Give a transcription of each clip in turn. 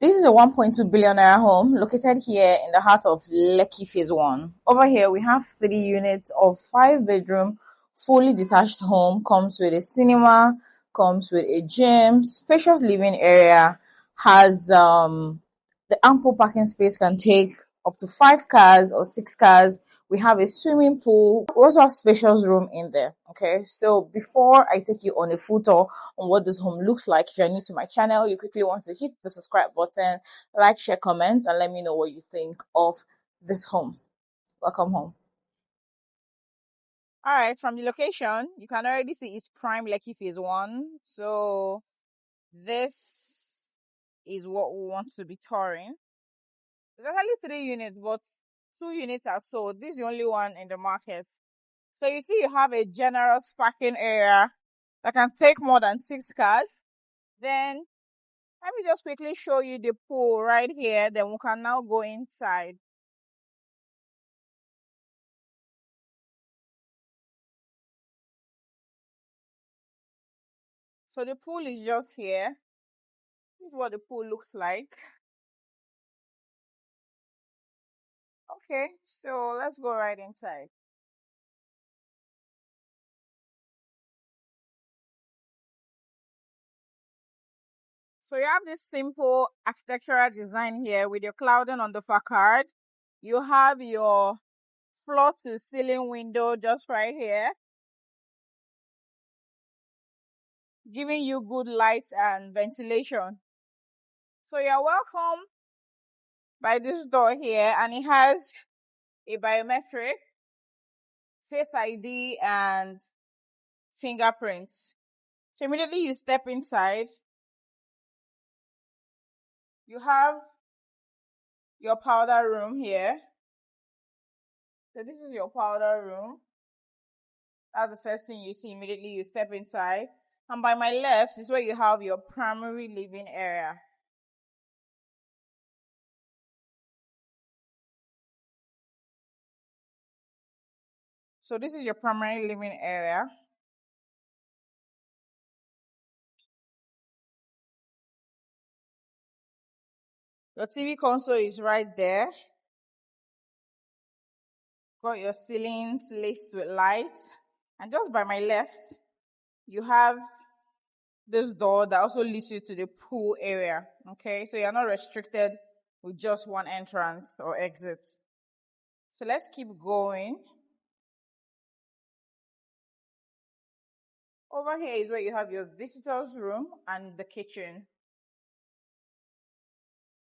This is a 1.2 billion naira home located here in the heart of Lekki Phase 1. Over here, we have 3 units of 5-bedroom, fully detached home. Comes with a cinema, comes with a gym, spacious living area, has the ample parking space, can take up to 5 cars or 6 cars. We have a swimming pool. We also have spacious room in there. Okay, so before I take you on a full tour on what this home looks like, if you're new to my channel, you quickly want to hit the subscribe button, like, share, comment, and let me know what you think of this home. Welcome home. All right, from the location, you can already see it's prime Lekki Phase 1. So this is what we want to be touring. There's only 3 units, but 2 units are sold. This is the only one in the market. So you see you have a generous parking area that can take more than 6 cars. Then let me just quickly show you the pool right here. Then we can now go inside. So the pool is just here. This is what the pool looks like. Okay, so let's go right inside. So you have this simple architectural design here with your clouding on the facade. You have your floor to ceiling window just right here, giving you good light and ventilation. So you're welcome by this door here, and it has a biometric, Face ID, and fingerprints. So immediately you step inside, you have your powder room here. So this is your powder room. That's the first thing you see immediately you step inside. And by my left is where you have your primary living area. So this is your primary living area. Your TV console is right there. Got your ceilings laced with light. And just by my left, you have this door that also leads you to the pool area. Okay, so you're not restricted with just one entrance or exit. So let's keep going. Over here is where you have your visitor's room and the kitchen.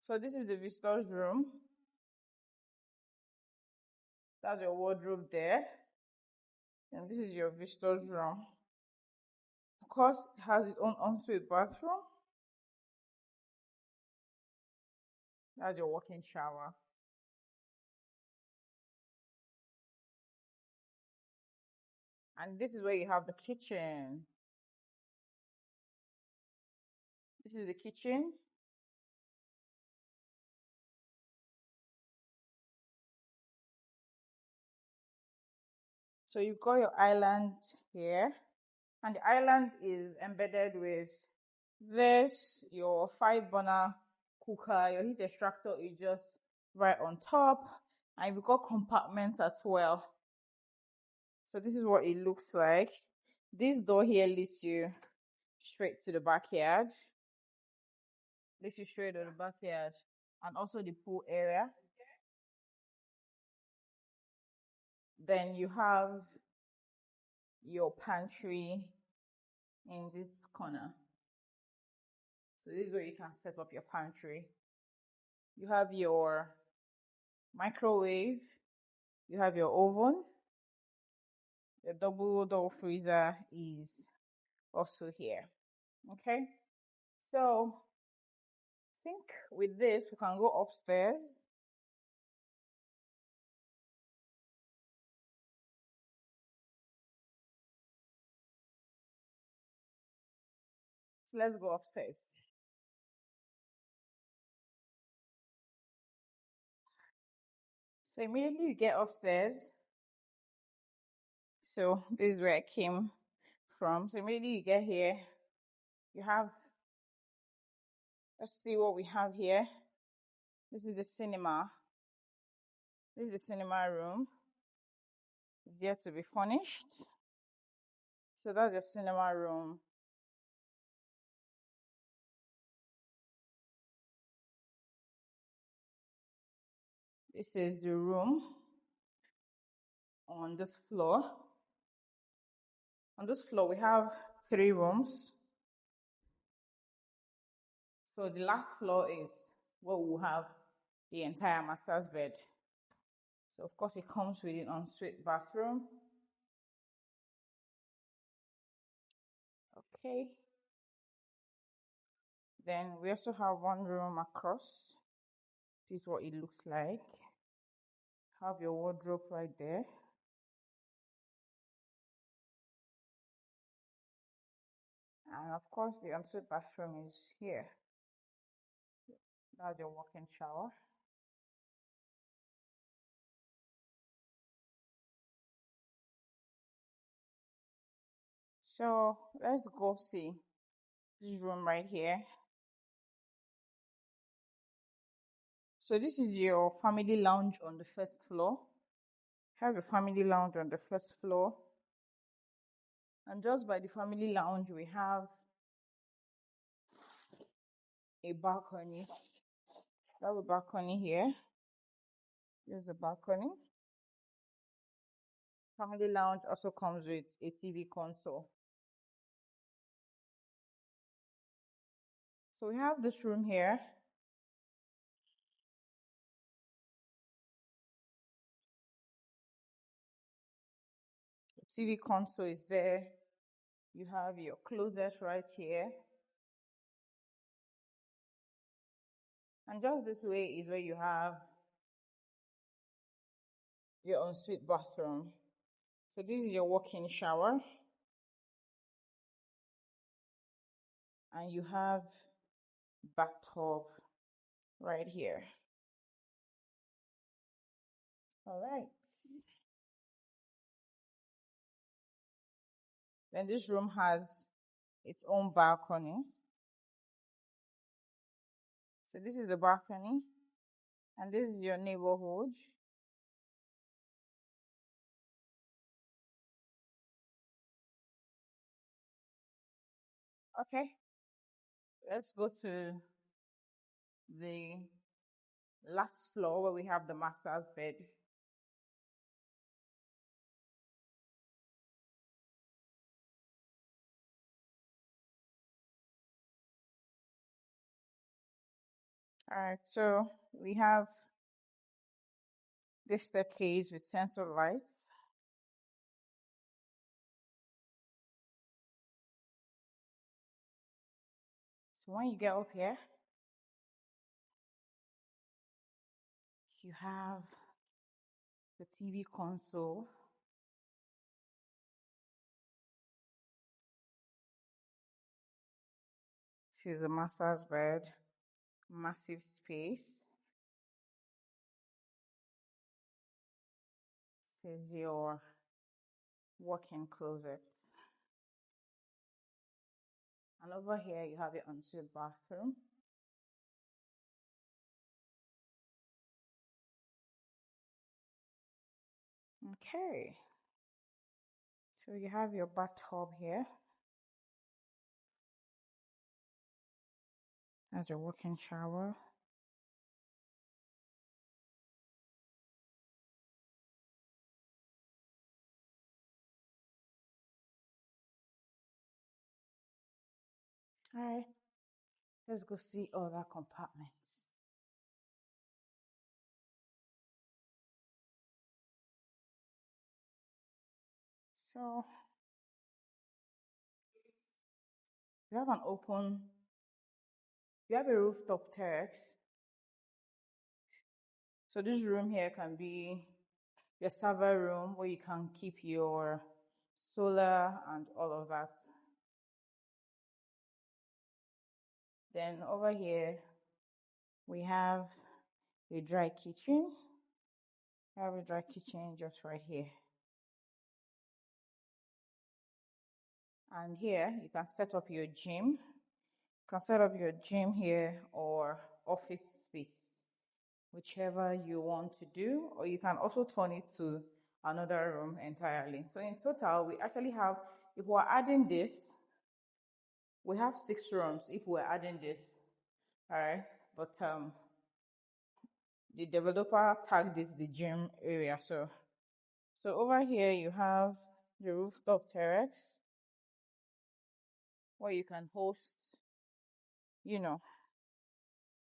So this is the visitor's room. That's your wardrobe there. And this is your visitor's room. Of course, it has its own ensuite bathroom. That's your walk-in shower. And this is where you have the kitchen. This is the kitchen. So you've got your island here. And the island is embedded with this, your 5-burner cooker. Your heat extractor is just right on top. And you've got compartments as well. So this is what it looks like. This door here leads you straight to the backyard. Leads you straight to the backyard. And also the pool area. Then you have your pantry in this corner. So this is where you can set up your pantry. You have your microwave. You have your oven. The double door freezer is also here. Okay. So I think with this, we can go upstairs. So let's go upstairs. So immediately you get upstairs. So this is where I came from. So immediately you get here, you have Let's see what we have here. This is the cinema. This is the cinema room. It's yet to be furnished. So that's your cinema room. This is the room on this floor. On this floor, we have 3 rooms. So the last floor is where we'll have the entire master's bed. So of course it comes with an ensuite bathroom. Okay. Then we also have 1 room across. This is what it looks like. Have your wardrobe right there. And of course the ensuite bathroom is here. That's your walk-in shower. So let's go see this room right here. So this is your family lounge on the first floor. Have a family lounge on the first floor. And just by the family lounge, we have a balcony. We have a balcony here. Here's the balcony. Family lounge also comes with a TV console. So we have this room here. The TV console is there. You have your closet right here. And just this way is where you have your ensuite bathroom. So this is your walk-in shower. And you have bathtub right here. All right. Then this room has its own balcony. So this is the balcony. And this is your neighborhood. Okay. Let's go to the last floor where we have the master's bed. All right, so we have this staircase with sensor lights. So when you get up here, you have the TV console. This is the master's bed, massive space. This is your walk-in closet. And over here, you have your ensuite bathroom. Okay. So you have your bathtub here. That's your walk-in shower. All right. Let's go see other compartments. So you have a rooftop terrace. So this room here can be your server room where you can keep your solar and all of that. Then over here, we have a dry kitchen. I have a dry kitchen just right here. And here, you can set up your gym. You can set up your gym here or office space, whichever you want to do, or you can also turn it to another room entirely. So in total, we actually have, if we're adding this, we have 6 rooms if we're adding this. All right, but the developer tagged this the gym area. So over here you have the rooftop terrace where you can host, you know,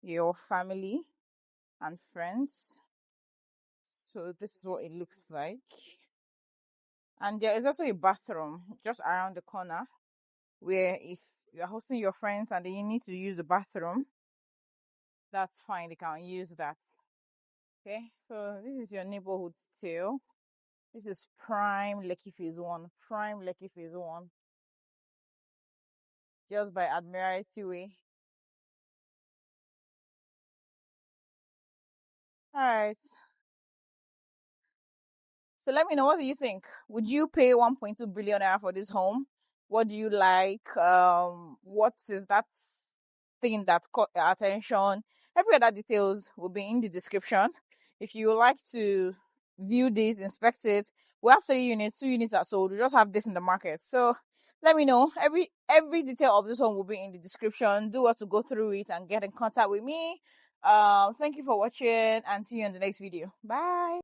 your family and friends. So this is what it looks like. And there is also a bathroom just around the corner where if you're hosting your friends and then you need to use the bathroom, that's fine, they can use that. Okay, so this is your neighborhood still. This is prime Lekki Phase 1. Prime Lekki Phase 1. Just by Admiralty Way. Alright. So let me know, what do you think? Would you pay 1.2 billion naira for this home? What do you like? What is that thing that caught your attention? Every other details will be in the description. If you would like to view this, inspect it, we have 3 units, 2 units are sold. We just have this in the market. So let me know. Every detail of this one will be in the description. Do what to go through it and get in contact with me. Thank you for watching and see you in the next video. Bye.